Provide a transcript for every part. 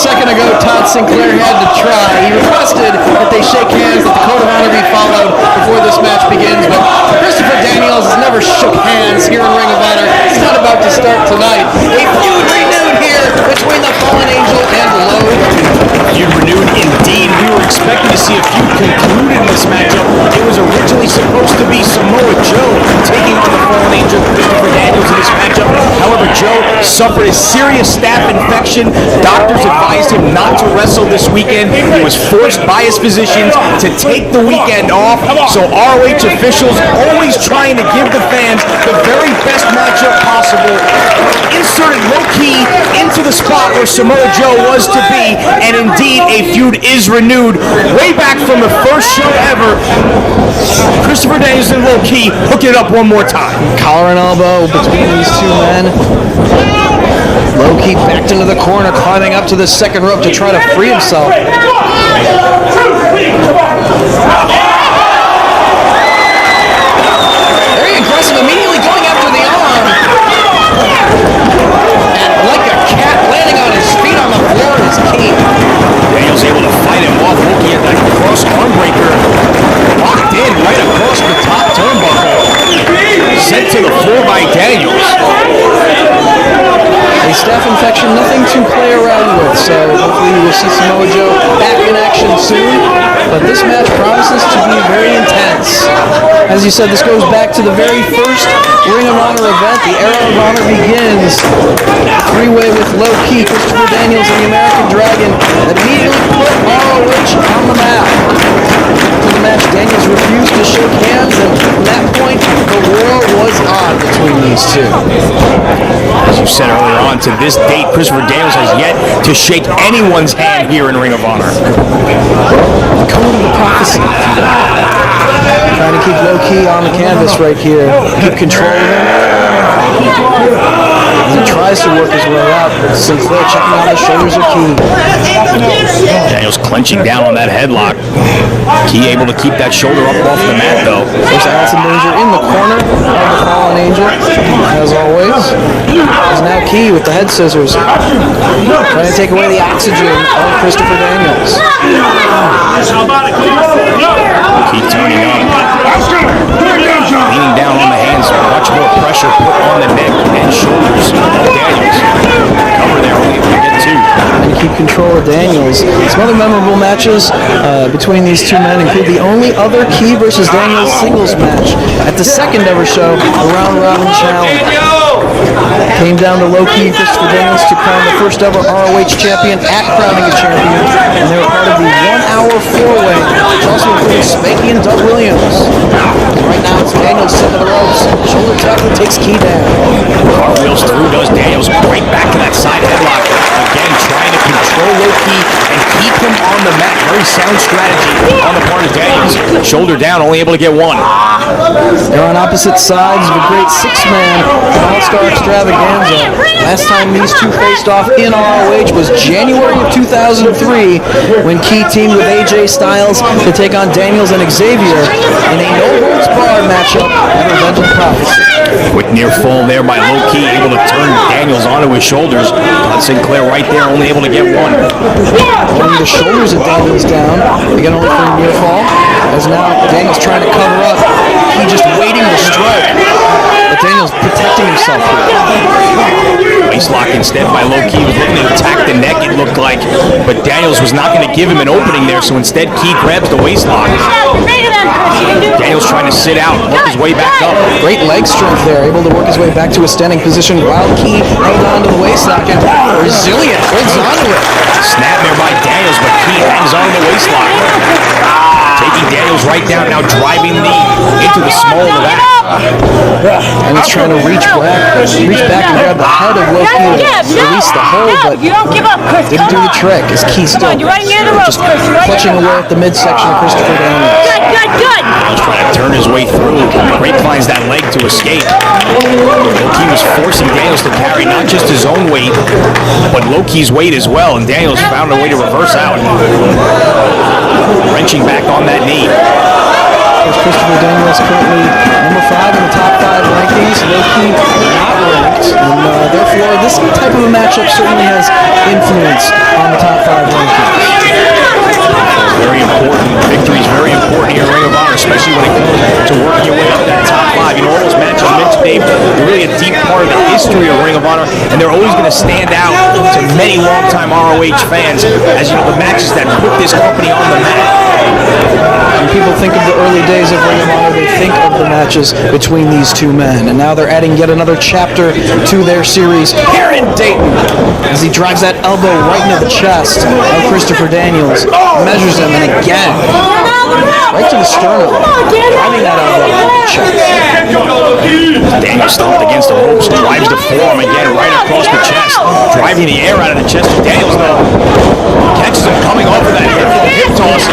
second ago, Todd Sinclair had to try. He requested that they shake hands, that the code of honor be followed before this match begins, but Christopher Daniels has never shook hands here in Ring of Honor. It's not about to start tonight. A feud renewed here between the Fallen Angel and Low Ki. Feud renewed indeed. We were expecting to see a feud concluded in this matchup. It was originally supposed to be Samoa Joe taking on the Fallen Angel, Christopher Daniels, in this matchup. However, Joe suffered a serious staph infection. Doctors advised him not to wrestle this weekend. He was forced by his physicians to take the weekend off. So ROH officials always trying to give the fans the very best matchup possible. Inserted Low Ki into the spot where Samoa Joe was to be, and indeed a feud is renewed way back from the first show ever. Christopher Daniels and Low Ki hooking it up one more time. Collar and elbow between these two men. Low Ki backed into the corner, climbing up to the second rope to try to free himself. Very aggressive, immediately going after the arm. And like a cat landing on his feet on the floor is Ki. Daniels able to fight him off, looking at that cross arm breaker. Locked in right across the top turnbuckle. Sent to the floor by Daniels. A staph infection, nothing to play around with, so hopefully we will see Samoa Joe back in action soon. But this match promises to be very intense. As you said, this goes back to the very first Ring of Honor event. The Era of Honor begins. Three-way with Low Ki, Christopher Daniels, and the American Dragon that immediately put ROH on the map. After the match, Daniels refused to shake hands, and from that point, the war was on between these two. As you said earlier on, to this date, Christopher Daniels has yet to shake anyone's hand here in Ring of Honor. The code of the prophecy. Trying to keep Low Ki on the canvas right here. Keep control of him. He tries to work his way out, but Sinclair checking on the shoulders of Ki. Daniels clenching down on that headlock. Ki able to keep that shoulder up off the mat, though. There's Allison Danger in the corner of the Fallen Angel, as always. There's now Ki with the head scissors, trying to take away the oxygen of Christopher Daniels. Ki turning up. Leaning down on the hands, much more pressure put on the neck and shoulders of Daniels. Cover there, only able to get two. And to keep control of Daniels. Some other memorable matches between these two men include the only other Ki versus Daniels singles match at the second ever show, the Round Robin Challenge. Came down to Low Ki and Christopher Daniels to crown the first ever ROH champion at Crowning a Champion, and they were part of the 1 hour 4-way, which also included Spanky and Doug Williams. Right now it's Daniels sitting to the ropes, shoulder tackle takes Ki down. Cartwheels through does Daniels, right back to that side headlock. Again, trying to control Low Ki and keep him on the mat. Very sound strategy on the part of Daniels. Shoulder down, only able to get one. They're on opposite sides of a great six-man all-star extravaganza. Last time these two faced off in ROH was January of 2003 when Ki teamed with AJ Styles to take on Daniels and Xavier in a no-holds-barred matchup at Revenge of the Prophecy. Quick near fall there by Low Ki, able to turn Daniels onto his shoulders. Todd Sinclair right there, only able to get one. Running the shoulders of Daniels down, again only for a near fall. As now Daniels trying to cover up, Ki just waiting to strike. But Daniels protecting himself here. Waist lock instead by Low Ki, was looking to attack the neck, it looked like, but Daniels was not going to give him an opening there, so instead Ki grabs the waist lock. Daniels trying to sit out, work his way back up. Great leg strength there, able to work his way back to a standing position while Ki held on to the waist lock and resilient, holds on to it. Snap there by Daniels, but Ki hangs on to the waist lock. Taking Daniels right down, now driving knee into the small of the back. And he's trying to reach back and grab the head of Low Ki to release the hold, but didn't do the trick as Ki still just clutching away at the midsection of Christopher Daniels. Daniels trying to turn his way through. Grapevines that leg to escape. Low Ki was forcing Daniels to carry not just his own weight, but Low Ki's weight as well, and Daniels found a way to reverse out. Wrenching back on that knee. Christopher Daniels currently number 5 in the top 5 rankings, low-key not ranked, and therefore this type of a matchup certainly has influence on the top 5 rankings. Very important. Victory is very important here in Ring of Honor, especially when it comes to working your way up that top 5. You know, all those matches mentioned, Dave, they're really a deep part of the history of Ring of Honor, and they're always going to stand out to many longtime ROH fans as, you know, the matches that put this company on the map. When people think of the early days of Ring of Honor, they think of the matches between these two men, and now they're adding yet another chapter to their series here in Dayton as he drives that elbow right into the chest of Christopher Daniels, measures him, and again, right to the sternum, driving that elbow into the chest. Daniels stomped against the ropes, drives the forearm again right across the chest, driving the air out of the chest. Daniels, though, catches him coming off of that hip toss.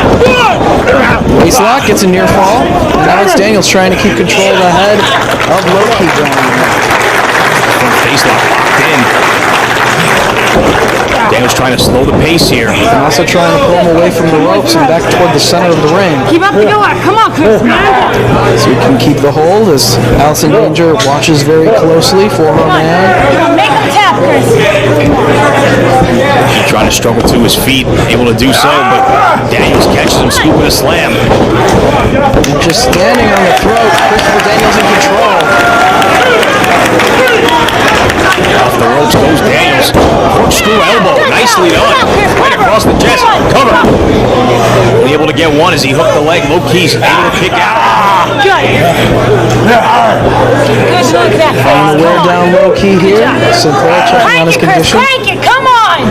Waist lock gets a near fall, and now it's Daniels trying to keep control of the head of Loki going. Front face lock locked in. Daniels trying to slow the pace here. And also trying to pull him away from the ropes and back toward the center of the ring. Keep up the door. Come on, Chris. So he can keep the hold as Allison Danger watches very closely for her man. Make him tap, Chris. Trying to struggle to his feet, able to do so, but Daniels catches him, scooping a slam. And just standing on the throat, Christopher Daniels in control. Off the ropes goes Daniels. Corkscrew elbow, nicely done. Right across the chest, cover. Able to get one as he hooked the leg. Low-key's able to kick out. Trying to wear down Low-key here. Sinclair checking on his condition. Crank it, come on. All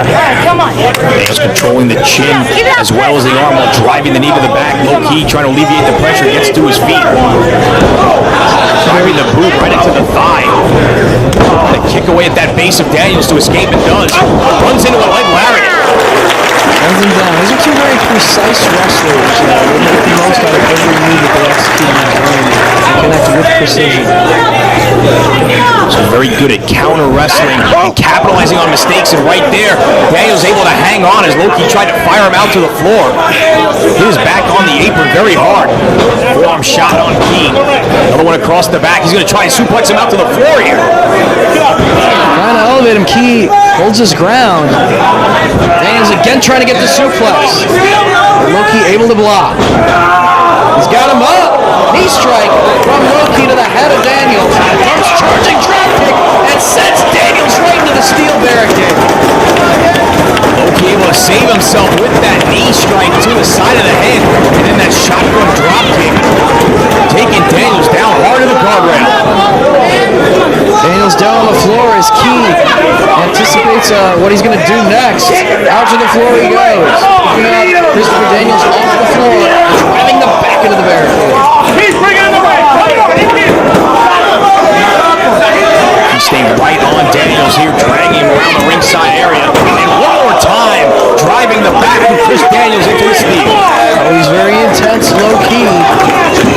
right, come on. Daniels controlling the chin as well as the arm while driving the knee to the back. Low-key trying to alleviate the pressure, gets to his feet. Driving the boot right into the thigh. The kick away at that base of Daniels to escape, and does. Runs into a leg lariat. Runs him down. These are two very precise wrestlers. They make the most out of every move that they execute in that ring and connect with precision. So very good at counter wrestling and capitalizing on mistakes, and right there, Daniels able to hang on as Loki tried to fire him out to the floor. He was back on the apron very hard. Forearm shot on Key. Another one across the back. He's going to try and suplex him out to the floor here. Trying to elevate him. Key holds his ground. Daniels again trying to get the suplex. Loki able to block. He's got him up. Knee strike from Loki to the head of Daniels. Comes charging drop kick and sends Daniels right into the steel barricade. Loki able to save himself with that knee strike to the side of the head, and then that shotgun drop kick, taking Daniels down hard to the guardrail. Daniels down on the floor as Key anticipates what he's going to do next. Out to the floor he goes. Picking up Christopher Daniels off the floor, driving them back into the barricade. He's bringing it away. He's staying right on Daniels here, dragging him around the ringside area. And one more time, driving the back of Chris Daniels into the steel. Oh, he's very intense, low-key.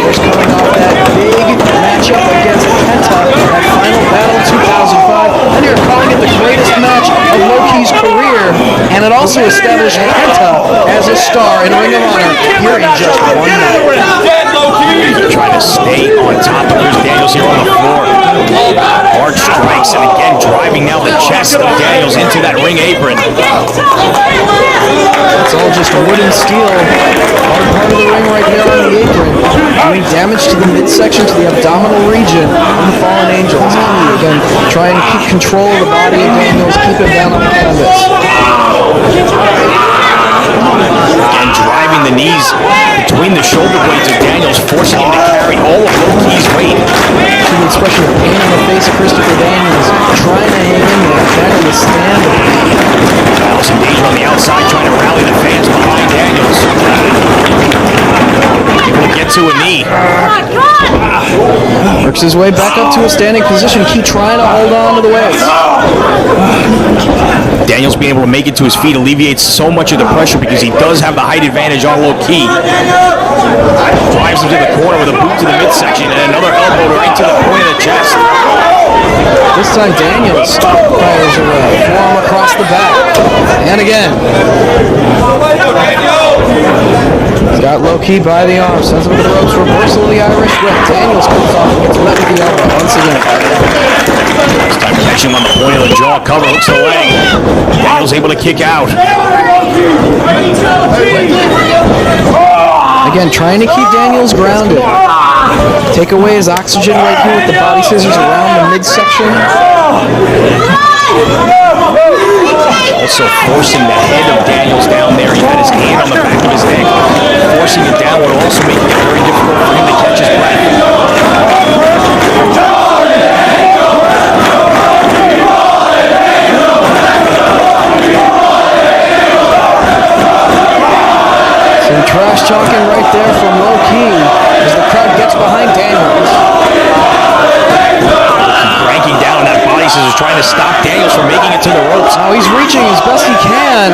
Just coming off that big matchup against Penta at Final Battle 2005. And you're calling it the greatest match of Low-key's career. And it also established Penta as a star in Ring of Honor here in just one night. Trying to stay on top of Chris Daniels here on the floor. Hard strikes, and again driving now the chest of Daniels into that ring apron. It's all just wood and steel. Hard part of the ring right there on the apron. Doing damage to the midsection, to the abdominal region of the Fallen Angels. Key again trying to keep control of the body of Daniels, keep him down on the canvas. Again driving the knees between the shoulder blades of Daniels, forcing him to carry all of Loki's weight. To the expression of pain on the face of Christopher Daniels, trying to hang in there, trying to withstand it. Allison Danger on the outside, trying to rally the fans behind Daniels. Able to get to a knee. Works his way back up to a standing position. Key trying to hold on to the weights. Daniels being able to make it to his feet alleviates so much of the pressure because he does have the height advantage on Loki. Drives him to the corner with a boot to the midsection and another elbow right to the point of the chest. This time Daniels fires away. Forearm across the back. And again. He's Got low key by the arm, sends him to the ropes, reversal of the Irish whip. Daniels comes off and gets met with the elbow once again. This time catching him on the point of the jaw, cover, hooks the leg. Daniels able to kick out. Again, trying to keep Daniels grounded. Take away his oxygen right here with the body scissors around the midsection. Also forcing the head of Daniels down there. He had his hand on the back of his neck. Forcing it down would also make it very difficult for him to catch his breath. Some trash talking right there from Low Key as the crowd gets behind Daniels. Cranking down that body scissors, trying to stop Daniels from making it to the ropes. Now he's reaching as best he can.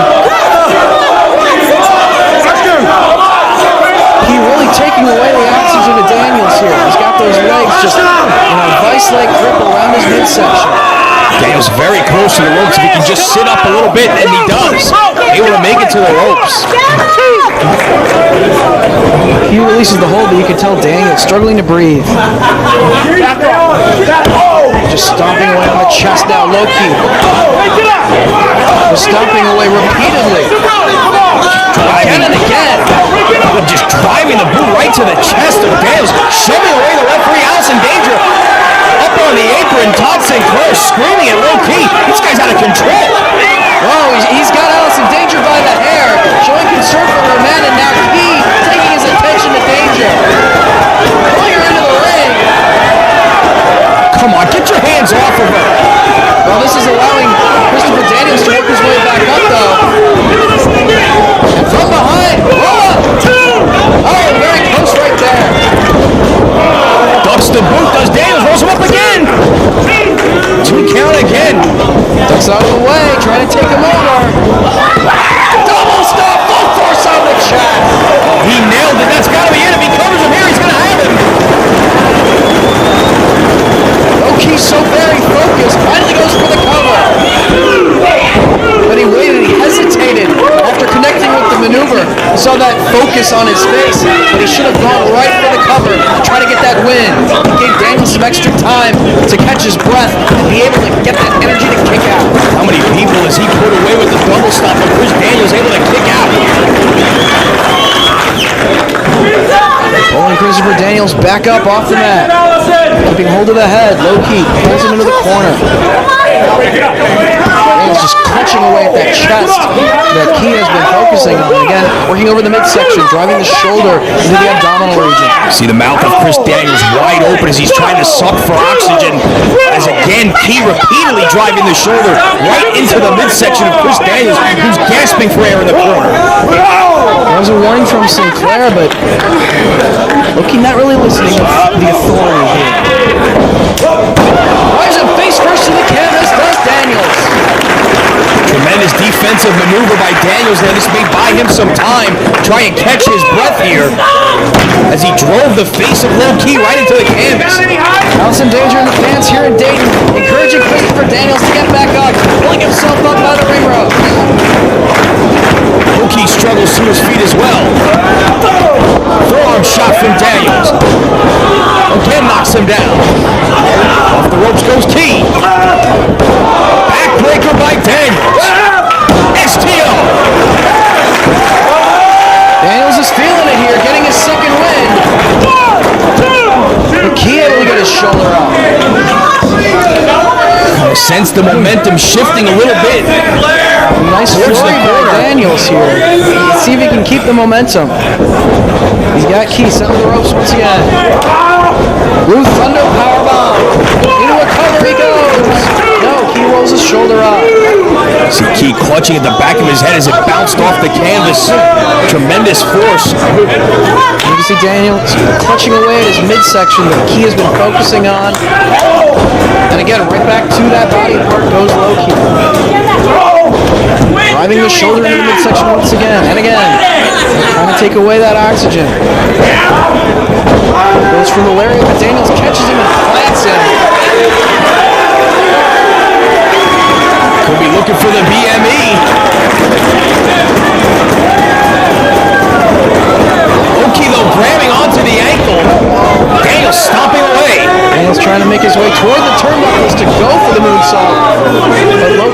He really taking away the oxygen to Daniels here. He's got those legs just in a vice-like grip around his midsection. Daniels very close to the ropes. If he can just sit up a little bit, and he does. Able to make it to the ropes. He releases the hold, but you can tell Daniels struggling to breathe. Just stomping away on the chest now, Low Key. Just stomping away repeatedly. Again and again. Just driving the boot right to the chest of Daniels, shoving away the referee. Alice in danger. Up on the apron, Todd Sinclair screaming at Low Key. This guy's out of control. Oh, he's got Alice in danger by the hair, showing concern for her man, and now he taking his attention to danger. Pulling her into the ring. Come on, get your hands off of her. Well, this is allowing Christopher Daniels to work his way back up, though. And from behind, roll up. Oh, very close right there. Ducks the boot, does Daniels, rolls him up again. 2 count again. Ducks out of the way, trying to take him over. Double stop, full force on the chest. He nailed it, that's got to be it. If he covers him here, he's going to have him. Low-key so very focused, finally goes for the cover. But he waited, he hesitated after connecting with the maneuver. You saw that focus on his face, but he should have gone right for the cover to try to get that win. He gave Daniels some extra time to catch his breath and be able to get that energy to kick out. How many people has he put away with the double stop, and Chris Daniels able to kick out? Pulling Christopher Daniels back up off the mat. Keeping hold of the head, Low Key pulls him into the corner. Daniels just clutching away at that chest that Key has been focusing on. Again, working over the midsection, driving the shoulder into the abdominal region. See the mouth of Chris Daniels wide open as he's trying to suck for oxygen. As again, Key repeatedly driving the shoulder right into the midsection of Chris Daniels, who's gasping for air in the corner. There was a warning from Sinclair, but Low-key not really listening to the authority here. Wires him face first to the canvas, does Daniels. Tremendous defensive maneuver by Daniels there. This may buy him some time. Try and catch his breath here as he drove the face of Low Key right into the canvas. Alice in danger in the fans here in Dayton, encouraging Christopher Daniels to get back up, pulling himself up by the ring ropes. Low Key struggles to his feet as well. Forearm shot from Daniels. Again knocks him down. Off the ropes goes Key. Backbreaker by Daniels. STO. Daniels is feeling it here, getting his second win. But Key able to get his shoulder up. I sense the momentum shifting a little bit. Nice flurry by Daniels here. Let's see if he can keep the momentum. He's got Key set to the ropes once again. Blue Thunder powerbomb. Into a cover he goes. No, Key rolls his shoulder up. See Key clutching at the back of his head as it bounced off the canvas. Tremendous force. You can see Daniels clutching away at his midsection that Key has been focusing on. And again, right back to that body part goes Low Key. Driving the shoulder into the midsection once again and again. Trying to take away that oxygen. Goes for the lariat, but Daniels catches him and plants him. Could be looking for the BME.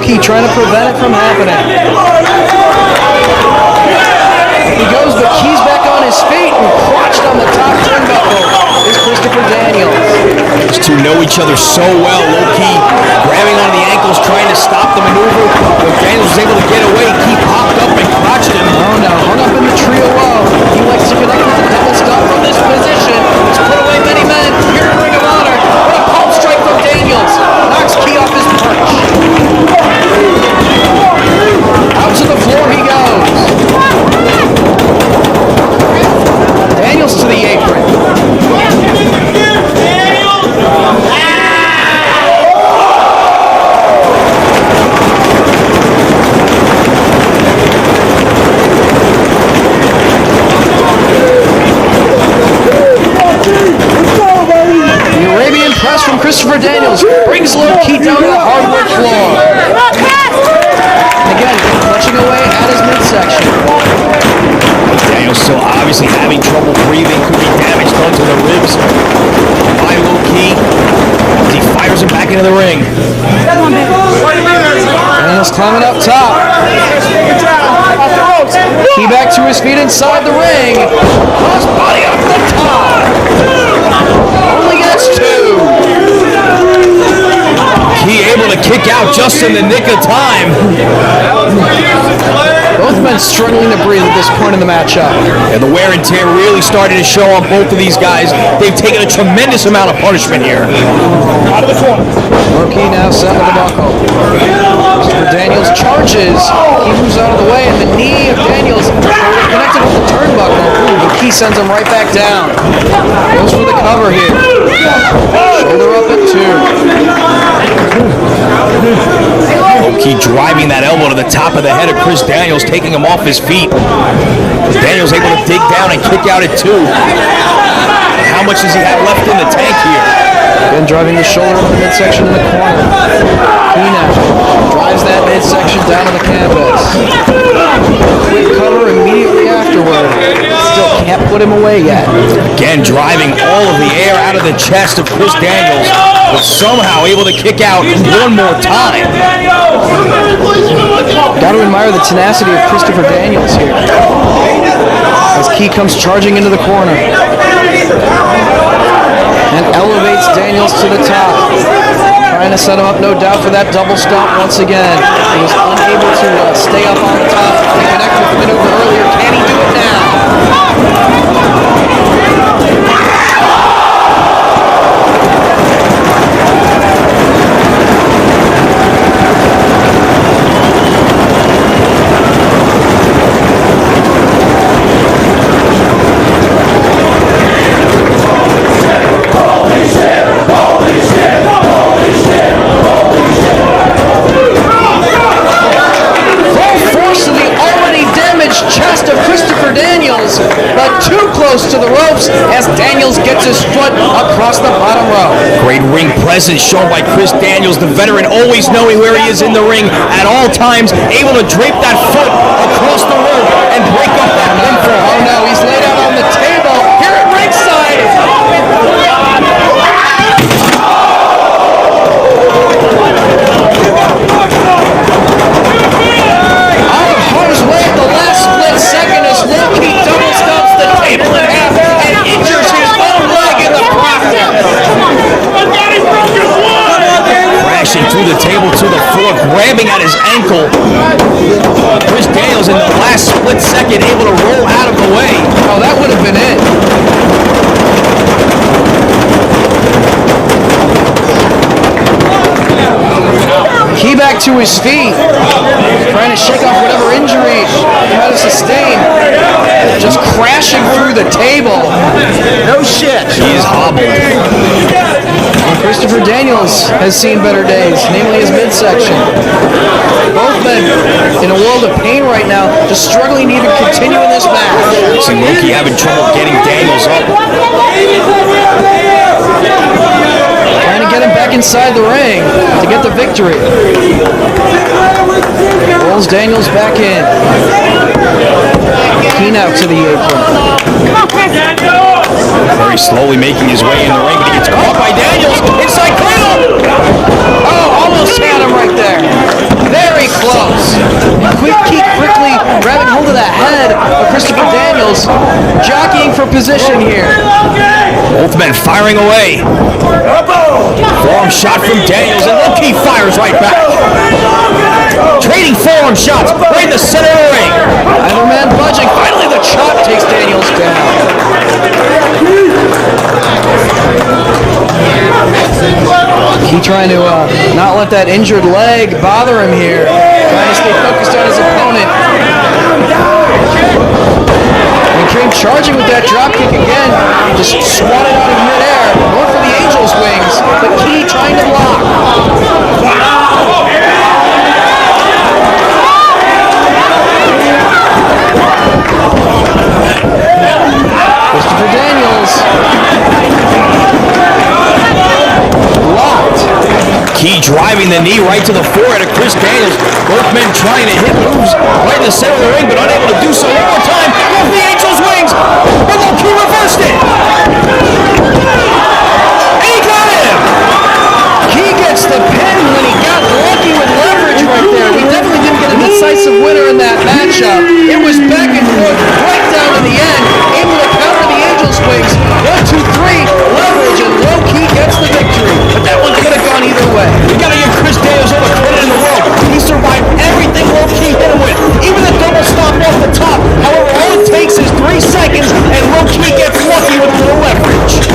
Low-key trying to prevent it from happening. He goes, but Key's back on his feet and crotched on the top turnbuckle is Christopher Daniels. These two know each other so well. Low-key grabbing on the ankles, trying to stop the maneuver. When Daniels was able to get away, Key popped up and crotched him. Oh no, hung up in the trio low. He likes to connect with the double stomp from this position. He's put away many men here in Ring of Honor. But a palm strike from Daniels knocks Key off his perch. Out to the floor he goes. Daniels to the apron. The Arabian press from Christopher Daniels brings Low-key down to the hardwood floor. And again, clutching away at his midsection. Daniels still obviously having trouble breathing. Could be damage done to the ribs by Low-key as he fires him back into the ring. Daniels climbing up top. Key back to his feet inside the ring. Cross body up the top. Only gets two. Key able to kick out just in the nick of time. Both men struggling to breathe at this point in the matchup. And the wear and tear really started to show on both of these guys. They've taken a tremendous amount of punishment here. Out of the corner. Low-key now set with the buckle. Christopher Daniels charges. He moves out of the way, and the knee of Daniels connected with the turnbuckle. And Key sends him right back down. Goes for the cover here. Shoulder up at two. Key driving that elbow to the top of the head of Chris Daniels, taking him off his feet. Daniels able to dig down and kick out at two. How much does he have left in the tank here? Again, driving the shoulder up the midsection in the corner. Key now drives that midsection down to the canvas. Quick cover immediately afterward. Still can't put him away yet. Again, driving all of the air out of the chest of Chris Daniels, but somehow able to kick out one more time. Got to admire the tenacity of Christopher Daniels here. As Key comes charging into the corner. And elevates Daniels to the top. Trying to set him up, no doubt, for that double stomp once again. He was unable to stay up on top and connect with the maneuver earlier. Can he do it now? Chest of Christopher Daniels, but too close to the ropes as Daniels gets his foot across the bottom rope. Great ring presence shown by Chris Daniels, the veteran, always knowing where he is in the ring at all times, able to drape that foot across the rope and break up that pinfall. Oh no, he's laid out on the table here at ringside. Out of harm's way at the last split second as Low-key double stomps the table in half and injures his own leg in the process. Crashing through the table to the floor, grabbing at his ankle. Chris Daniels in the last split second able to roll out of the way. Oh, that would have been it. Key back to his feet, trying to shake off whatever injury he might have sustained. Just crashing through the table. No shit. He is hobbled. And Christopher Daniels has seen better days, namely his midsection. Both men in a world of pain right now, just struggling to even continue in this match. See Low-key having trouble getting Daniels up. Trying to get him back inside the ring to get the victory. Rolls Daniels back in. Key now to the apron. Very slowly making his way in the ring, but he gets caught by Daniels. Inside cradle! Oh, almost had him right there. Very close. Quick Keith quickly grabbing hold of the head of Christopher Daniels, jockeying for position here. Both men firing away. Forearm shot from Daniels, and Low-Key fires right back. Trading forearm shots right in the center of the ring. Either man budging. Finally, the chop takes Daniels down. He trying to not let that injured leg bother him here. Trying to stay focused on his opponent. And came charging with that drop kick again. Just swatted out in midair. Going for the Angel's wings. But Key trying to block. Christopher Daniels. Blocked. Key driving the knee right to the forehead of Chris Daniels. Both men trying to hit moves right in the center of the ring, but unable to do so. One more time. Off the Angel's wings. But Low-Key reversed it. And he got him. He gets the pin when he got lucky with leverage right there. We definitely didn't get a decisive winner in that matchup. It was back and forth right down to the end. Able to counter the Angel's wings. 1, 2, 3. Leverage, and Low-Key gets the victory. But that one could have gone either way. We gotta give Chris Daniels all the credit in the world. He survived everything Low-Key hit him with. Even the double stomp off the top. However, all it takes is 3 seconds, and Low-Key gets lucky with a little leverage.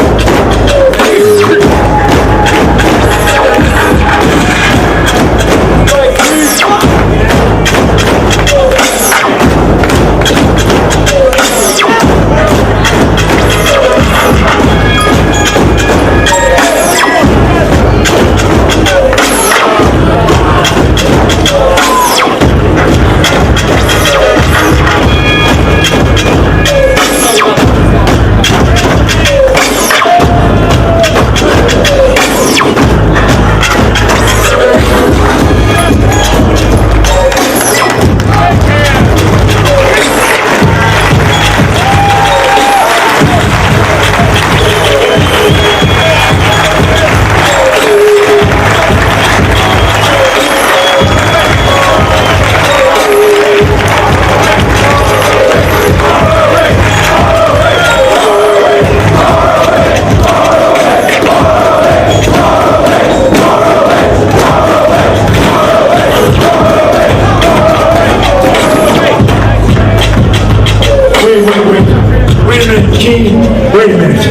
Wait a minute.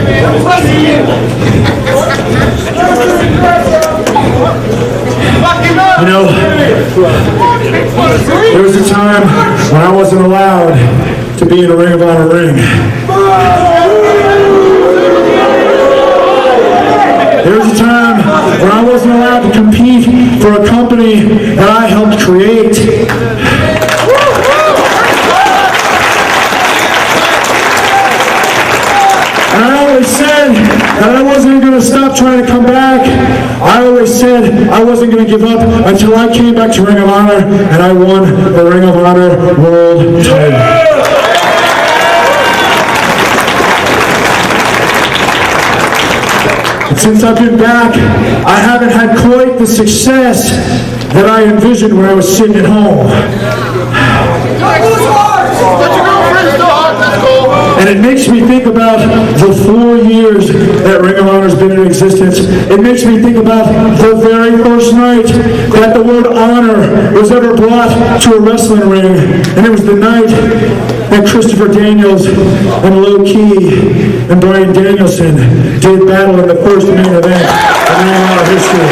You know, there was a time when I wasn't allowed to be in a Ring of Honor ring. There was a time when I wasn't allowed to compete for a company that I helped create. And I always said that I wasn't going to stop trying to come back. I always said I wasn't going to give up until I came back to Ring of Honor and I won the Ring of Honor World title. And since I've been back, I haven't had quite the success that I envisioned when I was sitting at home. And it makes me think about the 4 years that Ring of Honor has been in existence. It makes me think about the very first night that the word honor was ever brought to a wrestling ring. And it was the night that Christopher Daniels and Low-Key and Brian Danielson did battle in the first main event of Ring of Honor history.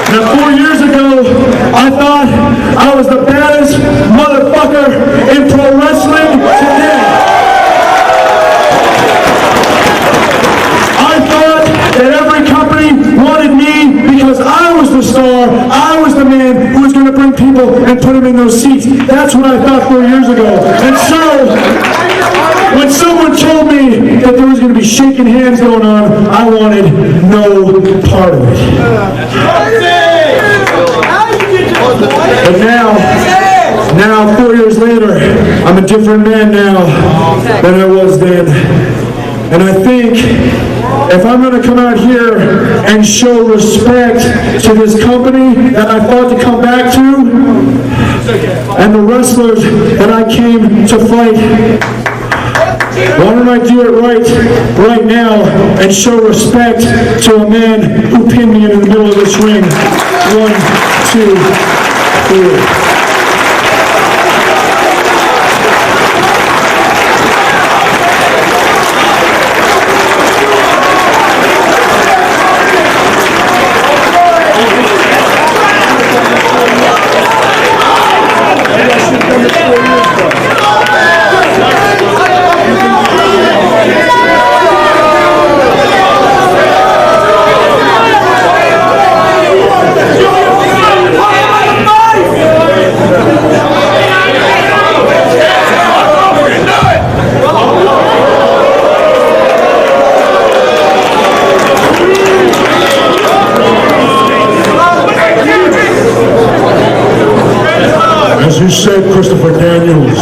Now, 4 years ago, I thought I was the baddest motherfucker in pro wrestling today. I thought that every company wanted me because I was the star, I was the man who was going to bring people and put them in those seats. That's what I thought 4 years ago. And so, when someone told me that there was going to be shaking hands going on, I wanted no part of it. But now, now, 4 years later, I'm a different man now than I was then. And I think if I'm going to come out here and show respect to this company that I fought to come back to, and the wrestlers that I came to fight, why don't I do it right now and show respect to a man who pinned me in the middle of this ring. 1, 2, 3. As you said, Christopher Daniels,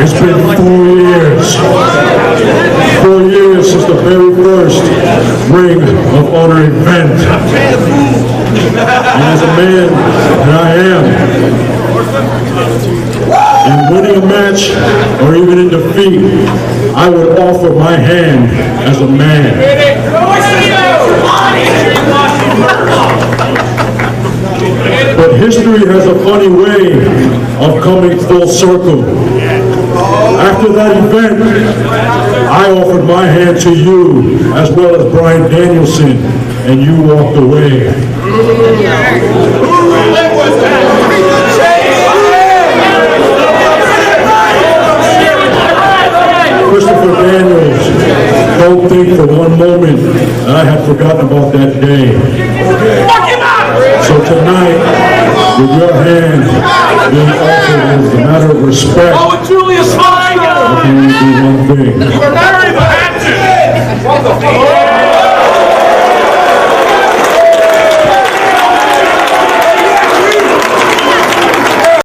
it's been 4 years. 4 years since the very first Ring of Honor event. And as a man that I am, in winning a match or even in defeat, I would offer my hand as a man. But history has a funny way of coming full circle. After that event, I offered my hand to you as well as Bryan Danielson, and you walked away. Christopher Daniels, don't think for one moment that I had forgotten about that day. So tonight, with your hand being offered as a matter of respect, Oh, Julius, I can only do one thing. We're married, but